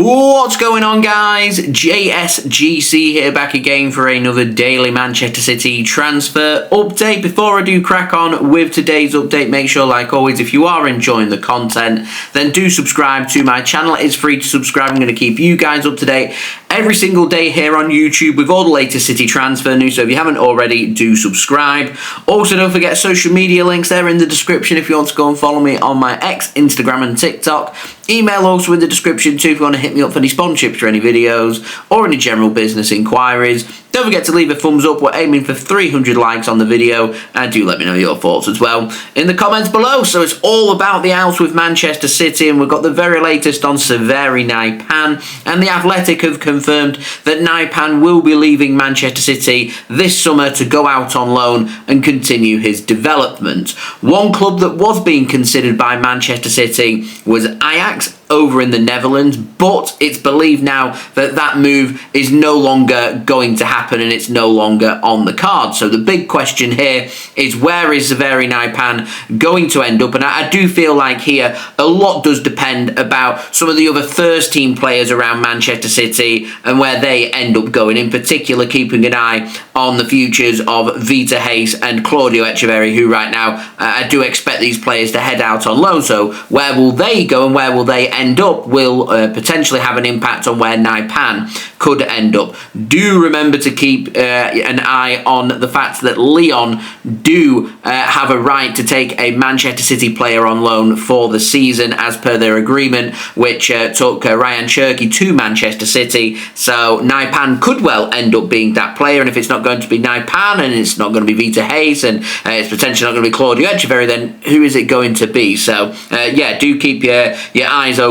What's going on, guys? JSGC here, back again for another daily Manchester City transfer update. Before I do crack on with today's update, make sure, like always, if you are enjoying the content, then do subscribe to my channel. It's free to subscribe. I'm going to keep you guys up to date every single day here on YouTube with all the latest City transfer news, so if you haven't already, do subscribe. Also, don't forget social media links there in the description if you want to go and follow me on my X, Instagram and TikTok. Email also in the description too if you want to hit me up for any sponsorships for any videos or any general business inquiries. Don't forget to leave a thumbs up. We're aiming for 300 likes on the video, and do let me know your thoughts as well in the comments below. So it's all about the house with Manchester City, and we've got the very latest on Sverre Nypan, and the Athletic have confirmed that Nypan will be leaving Manchester City this summer to go out on loan and continue his development. One club that was being considered by Manchester City was Ajax over in the Netherlands, but it's believed now that that move is no longer going to happen and it's no longer on the card. So the big question here is, where is Sverre Nypan going to end up? And I do feel like here a lot does depend about some of the other first team players around Manchester City and where they end up going, in particular keeping an eye on the futures of Vitor Reis and Claudio Echeverri, who right now I do expect these players to head out on loan. So where will they go and where will they end up will potentially have an impact on where Nypan could end up. Do remember to keep an eye on the fact that Lyon do have a right to take a Manchester City player on loan for the season as per their agreement, which took Ryan Txiki to Manchester City. So Nypan could well end up being that player, and if it's not going to be Nypan and it's not going to be Vitor Reis and it's potentially not going to be Claudio Echeverri, then who is it going to be? So yeah, do keep your eyes open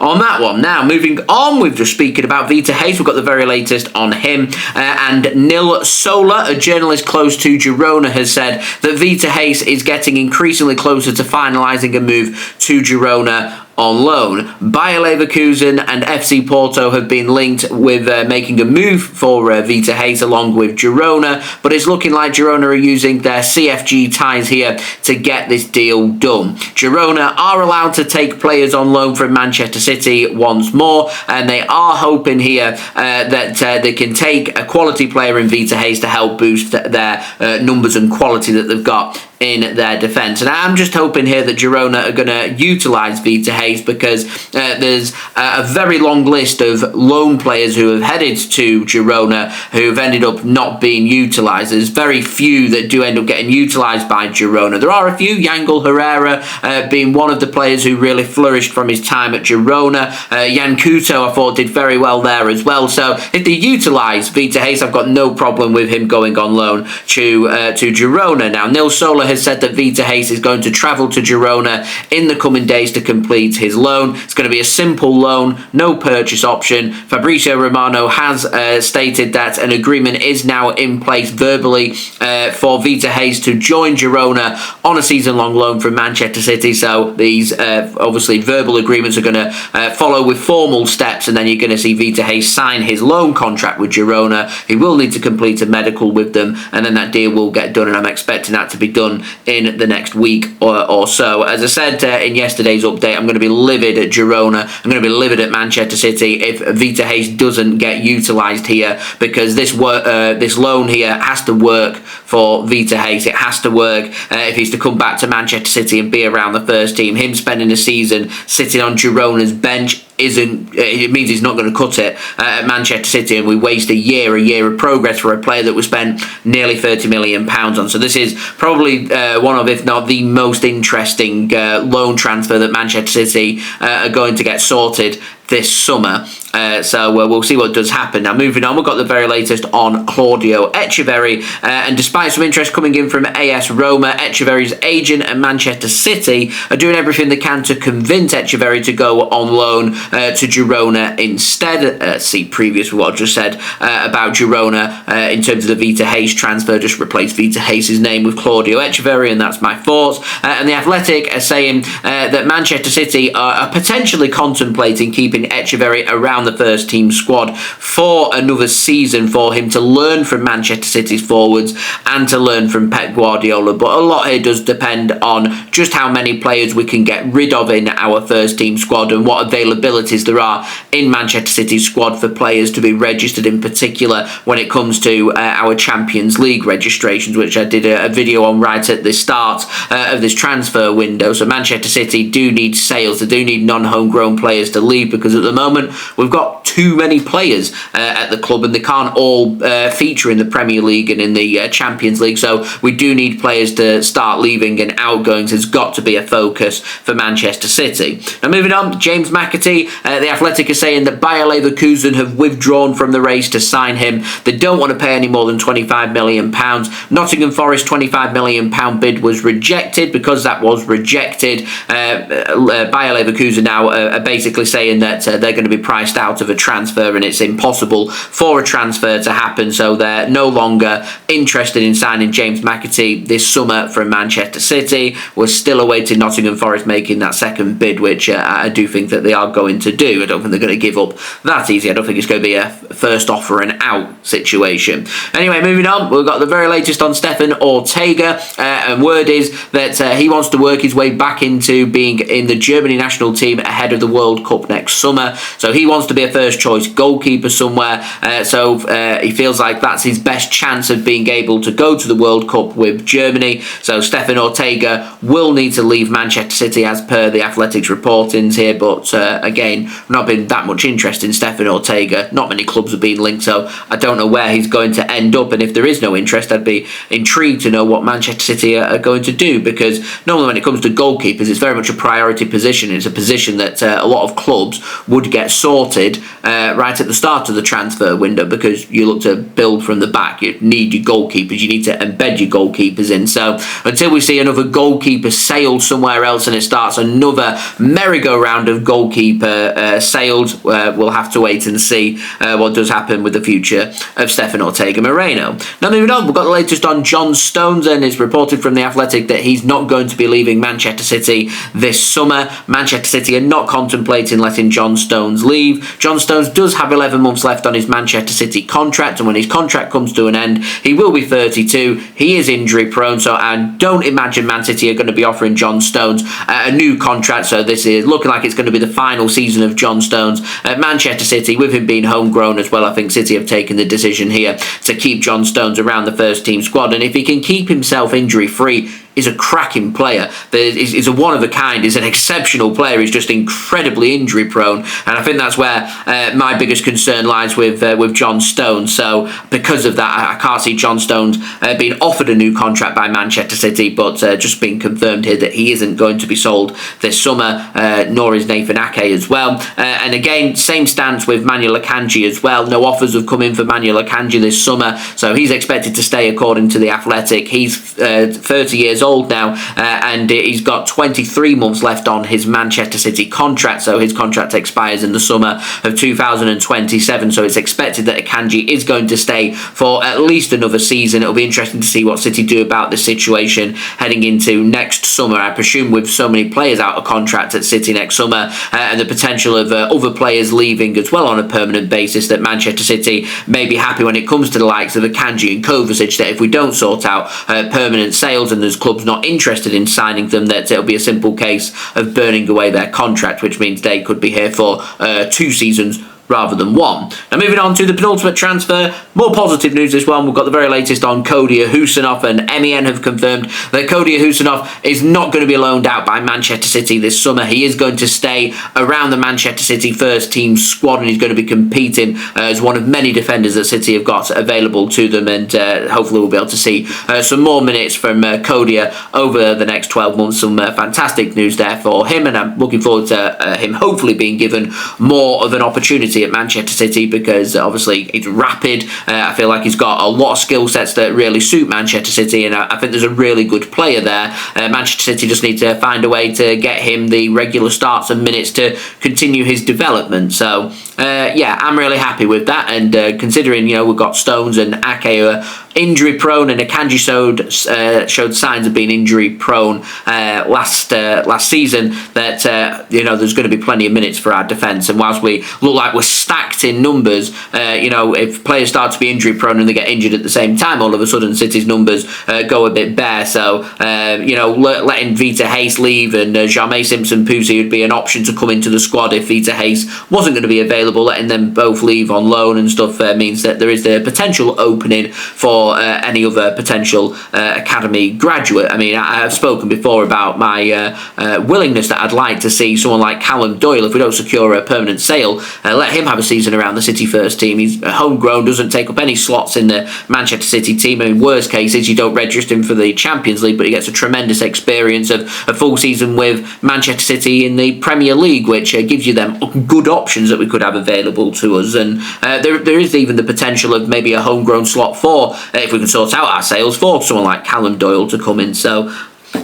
on that one. Now, moving on, we've just speaking about Vitor Reis. We've got the very latest on him, and Nil Sola, a journalist close to Girona, has said that Vitor Reis is getting increasingly closer to finalising a move to Girona on loan. Bayer Leverkusen and FC Porto have been linked with making a move for Vitor Reis along with Girona, but it's looking like Girona are using their CFG ties here to get this deal done. Girona are allowed to take players on loan from Manchester City once more, and they are hoping here that they can take a quality player in Vitor Reis to help boost their numbers and quality that they've got in their defence. And I'm just hoping here that Girona are going to utilise Vitor Reis, because there's a very long list of loan players who have headed to Girona who've ended up not being utilised. There's very few that do end up getting utilised by Girona. There are a few, Yangel Herrera being one of the players who really flourished from his time at Girona. Jan Couto, I thought, did very well there as well. So if they utilise Vitor Reis, I've got no problem with him going on loan to Girona. Now, Nil Sola has said that Vitor Reis is going to travel to Girona in the coming days to complete his loan. It's going to be a simple loan, no purchase option. Fabrizio Romano has stated that an agreement is now in place verbally for Vitor Reis to join Girona on a season-long loan from Manchester City. So these obviously verbal agreements are going to follow with formal steps, and then you're going to see Vitor Reis sign his loan contract with Girona. He will need to complete a medical with them, and then that deal will get done, and I'm expecting that to be done in the next week or so. As I said in yesterday's update, I'm going to be livid at Girona. I'm going to be livid at Manchester City if Vitor Reis doesn't get utilised here, because this loan here has to work for Vitor Reis. It has to work if he's to come back to Manchester City and be around the first team. Him spending a season sitting on Girona's bench it means he's not going to cut it at Manchester City, and we waste a year of progress for a player that we spent nearly £30 million on. So this is probably one of, if not the most interesting loan transfer that Manchester City are going to get sorted this summer. So we'll see what does happen. Now, moving on, we've got the very latest on Claudio Echeverri, and despite some interest coming in from AS Roma, Echeverri's agent and Manchester City are doing everything they can to convince Echeverri to go on loan to Girona instead. See previous what I just said about Girona in terms of the Vitor Reis transfer. Just replace Vitor Reis' name with Claudio Echeverri, and that's my thoughts. And the Athletic are saying that Manchester City are potentially contemplating keeping keeping Echeverri around the first team squad for another season for him to learn from Manchester City's forwards and to learn from Pep Guardiola. But a lot here does depend on just how many players we can get rid of in our first team squad and what availabilities there are in Manchester City's squad for players to be registered, in particular when it comes to our Champions League registrations, which I did a video on right at the start of this transfer window. So Manchester City do need sales, they do need non-homegrown players to leave, because at the moment we've got too many players at the club and they can't all feature in the Premier League and in the Champions League. So we do need players to start leaving, and outgoings has got to be a focus for Manchester City. Now moving on, James McAtee, the Athletic is saying that Bayer Leverkusen have withdrawn from the race to sign him. They don't want to pay any more than £25 million. Nottingham Forest £25 million bid was rejected. Because that was rejected, Bayer Leverkusen now are basically saying that they're going to be priced out of a transfer, and it's impossible for a transfer to happen. So they're no longer interested in signing James McAtee this summer from Manchester City. We're still awaiting Nottingham Forest making that second bid, which I do think that they are going to do. I don't think they're going to give up that easy. I don't think it's going to be a first offer and out situation. Anyway, moving on, we've got the very latest on Stefan Ortega, and word is that he wants to work his way back into being in the Germany national team ahead of the World Cup next summer. So he wants to be a first choice goalkeeper somewhere. So he feels like that's his best chance of being able to go to the World Cup with Germany. So Stefan Ortega will need to leave Manchester City as per the Athletics reportings here. But again, not been that much interest in Stefan Ortega. Not many clubs have been linked, so I don't know where he's going to end up. And if there is no interest, I'd be intrigued to know what Manchester City are going to do, because normally when it comes to goalkeepers, it's very much a priority position. It's a position that a lot of clubs would get sorted right at the start of the transfer window, because you look to build from the back. You need your goalkeepers, you need to embed your goalkeepers in. So until we see another goalkeeper sale somewhere else and it starts another merry-go-round of goalkeeper sales, we'll have to wait and see what does happen with the future of Stefan Ortega Moreno. Now moving on, we've got the latest on John Stones, and it's reported from the Athletic that he's not going to be leaving Manchester City this summer. Manchester City are not contemplating letting John Stones leave. John Stones does have 11 months left on his Manchester City contract, and when his contract comes to an end, he will be 32. He is injury prone, so I don't imagine Man City are going to be offering John Stones a new contract. So this is looking like it's going to be the final season of John Stones at Manchester City, with him being homegrown as well. I think City have taken the decision here to keep John Stones around the first team squad, and if he can keep himself injury free, is a cracking player. He's a one of a kind. He's an exceptional player. He's just incredibly injury prone, and I think that's where my biggest concern lies with John Stones. So because of that, I can't see John Stones being offered a new contract by Manchester City, but just being confirmed here that he isn't going to be sold this summer, nor is Nathan Ake as well. And again, same stance with Manuel Akanji as well. No offers have come in for Manuel Akanji this summer, so he's expected to stay according to the Athletic. He's 30 years old now, and he's got 23 months left on his Manchester City contract, so his contract expires in the summer of 2027, so it's expected that Akanji is going to stay for at least another season. It'll be interesting to see what City do about this situation heading into next summer. I presume with so many players out of contract at City next summer, and the potential of other players leaving as well on a permanent basis, that Manchester City may be happy when it comes to the likes of Akanji and Kovacic, that if we don't sort out permanent sales and there's clubs not interested in signing them, that it'll be a simple case of burning away their contract, which means they could be here for 2 seasons rather than 1. Now moving on to the penultimate transfer, more positive news this one. We've got the very latest on Claudio Khusanov, and MEN have confirmed that Claudio Khusanov is not going to be loaned out by Manchester City this summer. He is going to stay around the Manchester City first team squad, and he's going to be competing as one of many defenders that City have got available to them, and hopefully we'll be able to see some more minutes from Claudio over the next 12 months. Some fantastic news there for him, and I'm looking forward to him hopefully being given more of an opportunity at Manchester City, because obviously he's rapid. I feel like he's got a lot of skill sets that really suit Manchester City, and I think there's a really good player there. Manchester City just need to find a way to get him the regular starts and minutes to continue his development. So yeah, I'm really happy with that, and considering we've got Stones and Ake who are injury prone, and Akanji showed signs of being injury prone last season, that there's going to be plenty of minutes for our defence. And whilst we look like we're stacked in numbers, if players start to be injury prone and they get injured at the same time, all of a sudden City's numbers go a bit bare. So letting Vitor Reis leave and James Simpson-Pusi would be an option to come into the squad if Vitor Reis wasn't going to be available. Letting them both leave on loan and stuff means that there is the potential opening for any other potential academy graduate. I mean, I've spoken before about my willingness that I'd like to see someone like Callum Doyle, if we don't secure a permanent sale, let him have a season around the City first team. He's homegrown, doesn't take up any slots in the Manchester City team. I mean, worst case is you don't register him for the Champions League, but he gets a tremendous experience of a full season with Manchester City in the Premier League, which gives you them good options that we could have available to us. And there is even the potential of maybe a homegrown slot for, if we can sort out our sales, for someone like Callum Doyle to come in. So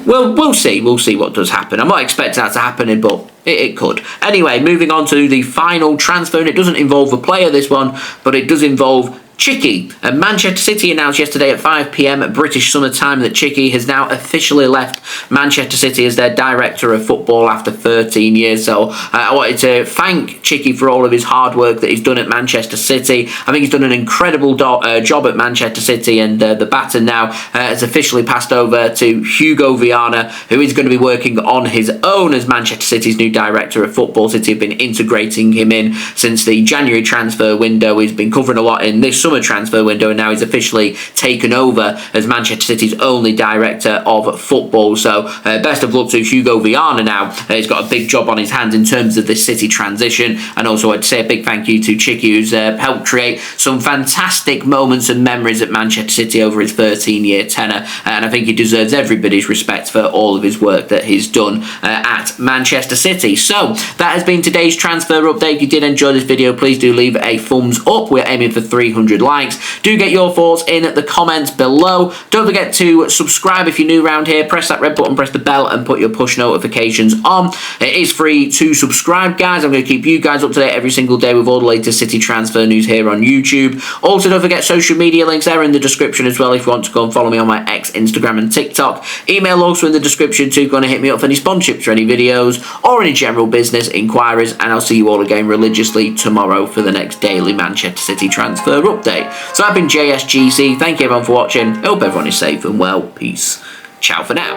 we'll see what does happen. I'm not expecting that to happen, but it could. Anyway, moving on to the final transfer, and it doesn't involve a player, this one, but it does involve Txiki. And Manchester City announced yesterday at 5 p.m. at British summer time that Txiki has now officially left Manchester City as their director of football after 13 years. So I wanted to thank Txiki for all of his hard work that he's done at Manchester City. I think he's done an incredible job at Manchester City, and the baton now has officially passed over to Hugo Viana, who is going to be working on his own as Manchester City's new director of football. City have been integrating him in since the January transfer window. He's been covering a lot in this summer transfer window, and now he's officially taken over as Manchester City's only director of football. So best of luck to Hugo Viana now. He's got a big job on his hands in terms of this City transition, and also I'd say a big thank you to Txiki, who's helped create some fantastic moments and memories at Manchester City over his 13-year tenure, and I think he deserves everybody's respect for all of his work that he's done at Manchester City. So that has been today's transfer update. If you did enjoy this video, please do leave a thumbs up. We're aiming for 300 likes. Do get your thoughts in the comments below. Don't forget to subscribe if you're new around here. Press that red button, press the bell, and put your push notifications on. It is free to subscribe, guys. I'm going to keep you guys up to date every single day with all the latest City transfer news here on YouTube. Also, don't forget social media links there in the description as well if you want to go and follow me on my X, Instagram, and TikTok. Email also in the description too. Go and hit me up for any sponsorships or any videos or any general business inquiries, and I'll see you all again religiously tomorrow for the next daily Manchester City transfer update. So I've been JSGC. Thank you everyone for watching. I hope everyone is safe and well. Peace. Ciao for now.